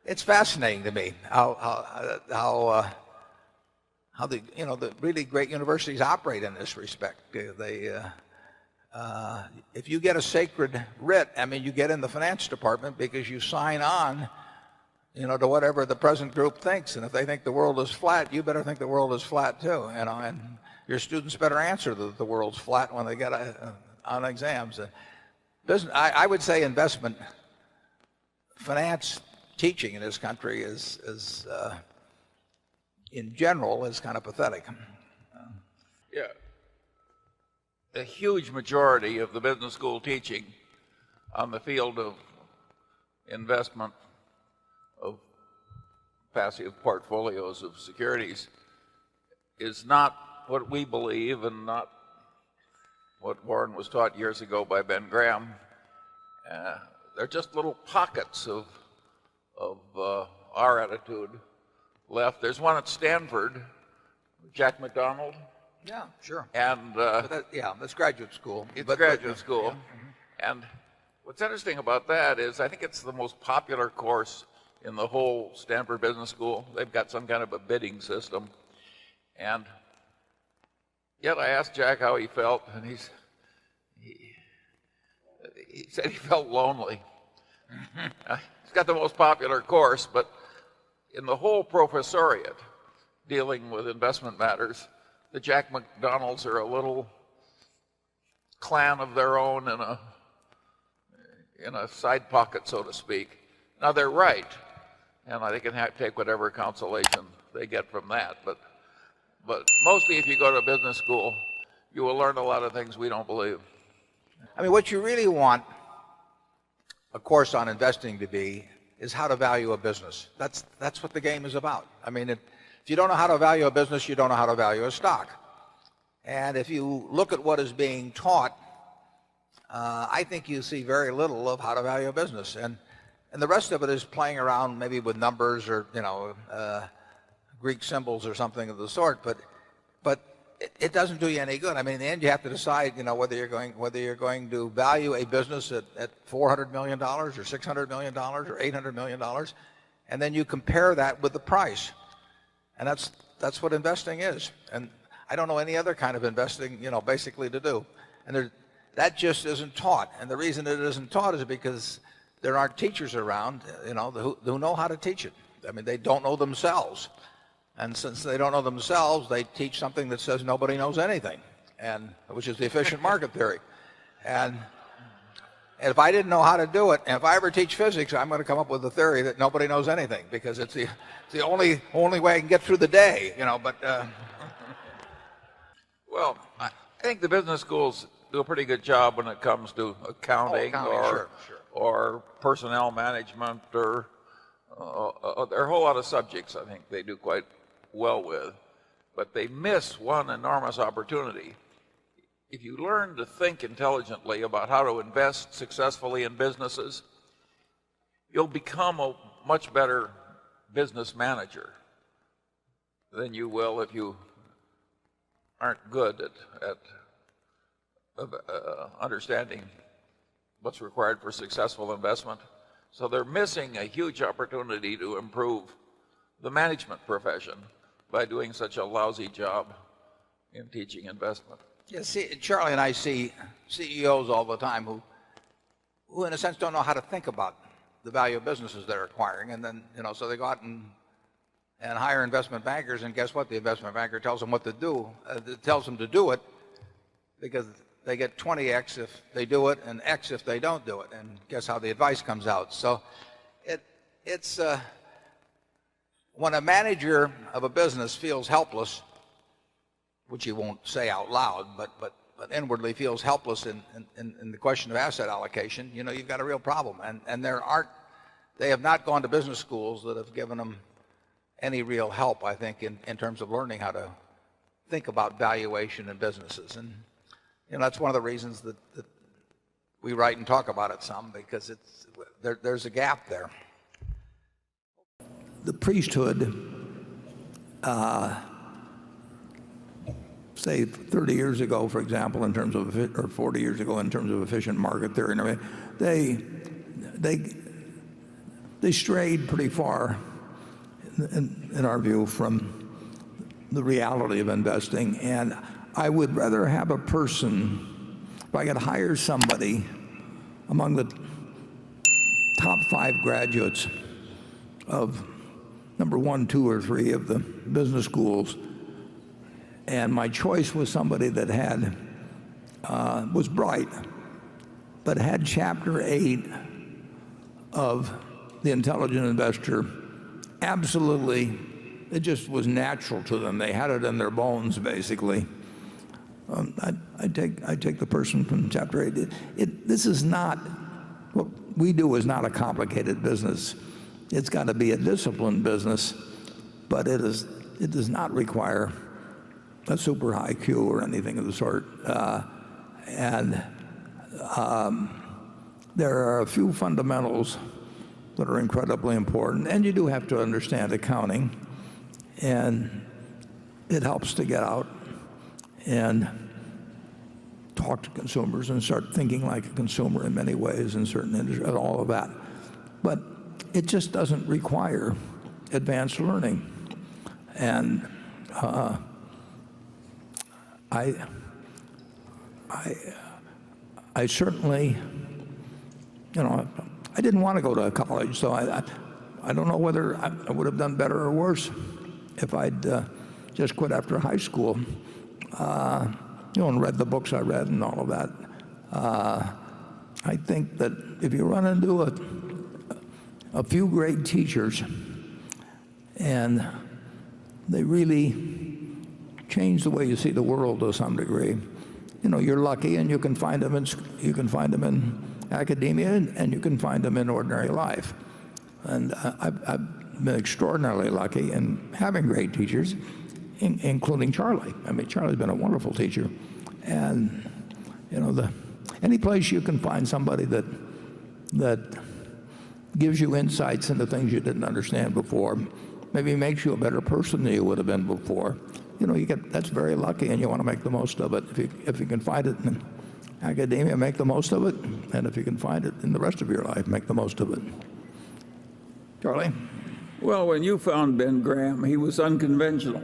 it's fascinating to me how the the really great universities operate in this respect. If you get a sacred writ, I mean, you get in the finance department because you sign on, to whatever the present group thinks. And if they think the world is flat, you better think the world is flat too. And your students better answer that the world's flat when they get on exams. I would say investment finance teaching in this country is in general is kind of pathetic. Yeah. A huge majority of the business school teaching on the field of investment of passive portfolios of securities is not what we believe and not what Warren was taught years ago by Ben Graham. They're just little pockets of our attitude left. There's one at Stanford, Jack McDonald. Yeah, sure. And that's graduate school. It's graduate school. Yeah. And what's interesting about that is I think it's the most popular course in the whole Stanford Business School. They've got some kind of a bidding system. And yet I asked Jack how he felt, and he said he felt lonely. He's got the most popular course, but in the whole professoriate dealing with investment matters, the Jack McDonalds are a little clan of their own in a side pocket, so to speak. Now they're right, and they can take whatever consolation they get from that. But mostly, if you go to business school, you will learn a lot of things we don't believe. I mean, what you really want a course on investing to be is how to value a business. That's what the game is about. I mean, if you don't know how to value a business, you don't know how to value a stock. And if you look at what is being taught, I think you see very little of how to value a business. And the rest of it is playing around maybe with numbers or, Greek symbols or something of the sort. But it doesn't do you any good. I mean, in the end, you have to decide, whether you're going to value a business at $400 million or $600 million or $800 million. And then you compare that with the price. And that's what investing is. And I don't know any other kind of investing, basically to do. And that just isn't taught. And the reason it isn't taught is because there aren't teachers around, who know how to teach it. I mean, they don't know themselves. And since they don't know themselves, they teach something that says nobody knows anything, which is the efficient market theory. And if I didn't know how to do it, and if I ever teach physics, I'm going to come up with a theory that nobody knows anything, because it's the only way I can get through the day, Well, I think the business schools do a pretty good job when it comes to accounting, or personnel management, or there are a whole lot of subjects I think they do quite well with, but they miss one enormous opportunity. If you learn to think intelligently about how to invest successfully in businesses, you'll become a much better business manager than you will if you aren't good at understanding what's required for successful investment. So they're missing a huge opportunity to improve the management profession by doing such a lousy job in teaching investment. Yeah, see, Charlie and I see CEOs all the time who in a sense don't know how to think about the value of businesses they're acquiring, and then so they go out and hire investment bankers, and guess what? The investment banker tells them what to do. Tells them to do it because they get 20x if they do it and X if they don't do it, and guess how the advice comes out. So it's when a manager of a business feels helpless, which he won't say out loud, but inwardly feels helpless in the question of asset allocation, you've got a real problem. And they have not gone to business schools that have given them any real help, I think, in terms of learning how to think about valuation in businesses. And that's one of the reasons that we write and talk about it some, because there's a gap there. The priesthood, say 30 years ago, for example, or 40 years ago, in terms of efficient market theory, they they strayed pretty far, in our view, from the reality of investing. And I would rather have a person, if I could hire somebody among the top 5 graduates of number 1, 2, or 3 of the business schools, and my choice was somebody that was bright, but had chapter 8 of The Intelligent Investor. Absolutely, it just was natural to them. They had it in their bones, basically. I take the person from chapter 8. This is not, what we do is not a complicated business. It's got to be a disciplined business, but it does not require a super high IQ or anything of the sort. And there are a few fundamentals that are incredibly important, and you do have to understand accounting, and it helps to get out and talk to consumers and start thinking like a consumer in many ways in certain industries and all of that. But it just doesn't require advanced learning. And I certainly, I didn't want to go to college, so I don't know whether I would have done better or worse if I'd just quit after high school, and read the books I read and all of that. I think that if you run into a few great teachers and they really change the way you see the world to some degree, you're lucky, and you can find them in academia, and you can find them in ordinary life. And I've been extraordinarily lucky in having great teachers, including Charlie. I mean, Charlie's been a wonderful teacher. And any place you can find somebody that gives you insights into things you didn't understand before, maybe makes you a better person than you would have been before, that's very lucky, and you want to make the most of it. If you can find it in academia, make the most of it, and if you can find it in the rest of your life, make the most of it. Charlie? Well, when you found Ben Graham, he was unconventional,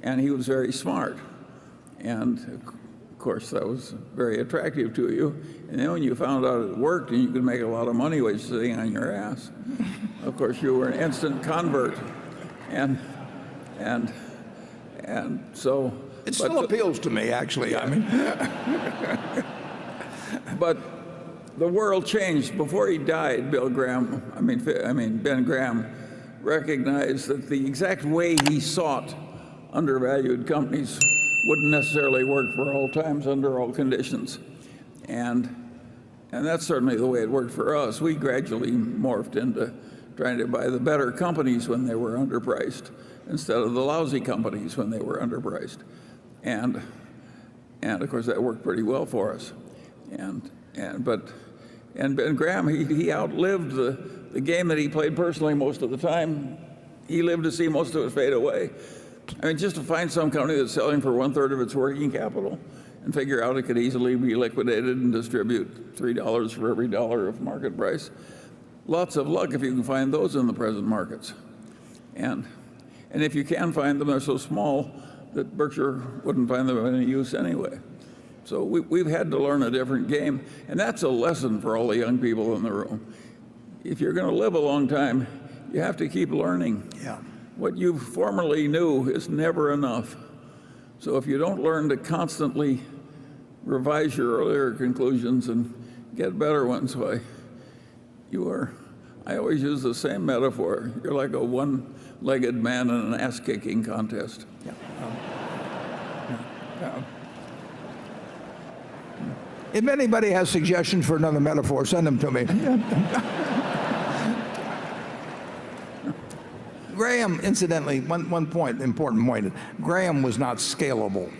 and he was very smart. And of course, that was very attractive to you. And then when you found out it worked and you could make a lot of money while sitting on your ass, of course, you were an instant convert. And so it still appeals to me, actually. I mean, but the world changed before he died. Ben Graham recognized that the exact way he sought undervalued companies wouldn't necessarily work for all times under all conditions, and that's certainly the way it worked for us. We gradually morphed into trying to buy the better companies when they were underpriced instead of the lousy companies when they were underpriced, and of course that worked pretty well for us. And Ben Graham, he outlived the game that he played personally most of the time. He lived to see most of it fade away. I mean, just to find some company that's selling for 1/3 of its working capital and figure out it could easily be liquidated and distribute $3 for every dollar of market price. Lots of luck if you can find those in the present markets. And if you can find them, they're so small that Berkshire wouldn't find them of any use anyway. So we've had to learn a different game, and that's a lesson for all the young people in the room. If you're going to live a long time, you have to keep learning. yeah. What you formerly knew is never enough. So if you don't learn to constantly revise your earlier conclusions and get better ones, why, I always use the same metaphor. You're like a one-legged man in an ass-kicking contest. Yeah. If anybody has suggestions for another metaphor, send them to me. Graham, incidentally, one point, important point, Graham was not scalable.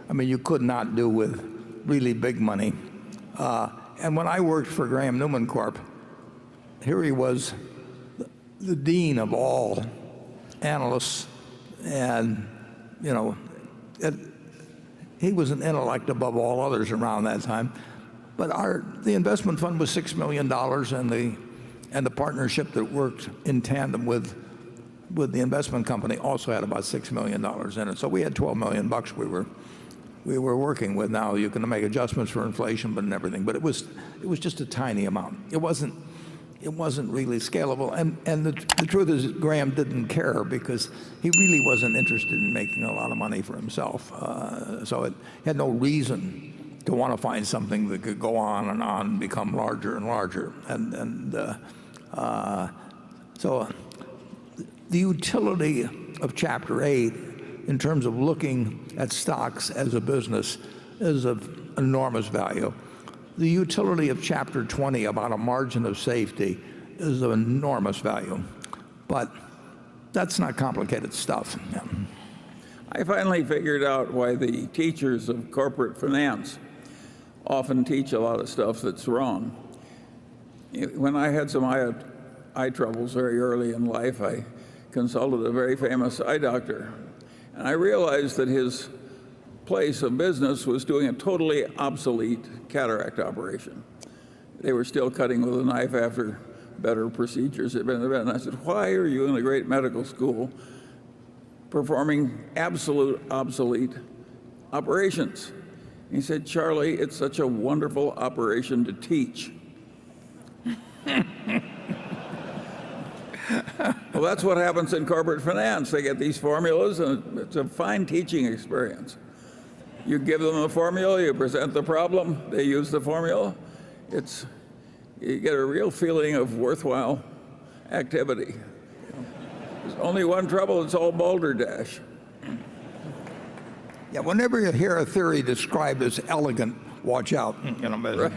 I mean, you could not do with really big money. And when I worked for Graham Newman Corp., here he was, the dean of all analysts, and he was an intellect above all others around that time. But the investment fund was $6 million, and And the partnership that worked in tandem with the investment company also had about $6 million in it. So we had $12 million we were working with. Now you can make adjustments for inflation, but and everything. But it was just a tiny amount. It wasn't really scalable. And the truth is, Graham didn't care because he really wasn't interested in making a lot of money for himself. So it had no reason to want to find something that could go on and become larger and larger. So the utility of Chapter 8 in terms of looking at stocks as a business is of enormous value. The utility of Chapter 20 about a margin of safety is of enormous value. But that's not complicated stuff. I finally figured out why the teachers of corporate finance often teach a lot of stuff that's wrong. When I had some eye troubles very early in life, I consulted a very famous eye doctor. And I realized that his place of business was doing a totally obsolete cataract operation. They were still cutting with a knife after better procedures had been invented. And I said, why are you in a great medical school performing absolute obsolete operations? He said, Charlie, it's such a wonderful operation to teach. Well, that's what happens in corporate finance. They get these formulas, and it's a fine teaching experience. You give them a formula, you present the problem, they use the formula. You get a real feeling of worthwhile activity. There's only one trouble, it's all balderdash. Yeah, whenever you hear a theory described as elegant, watch out. Right.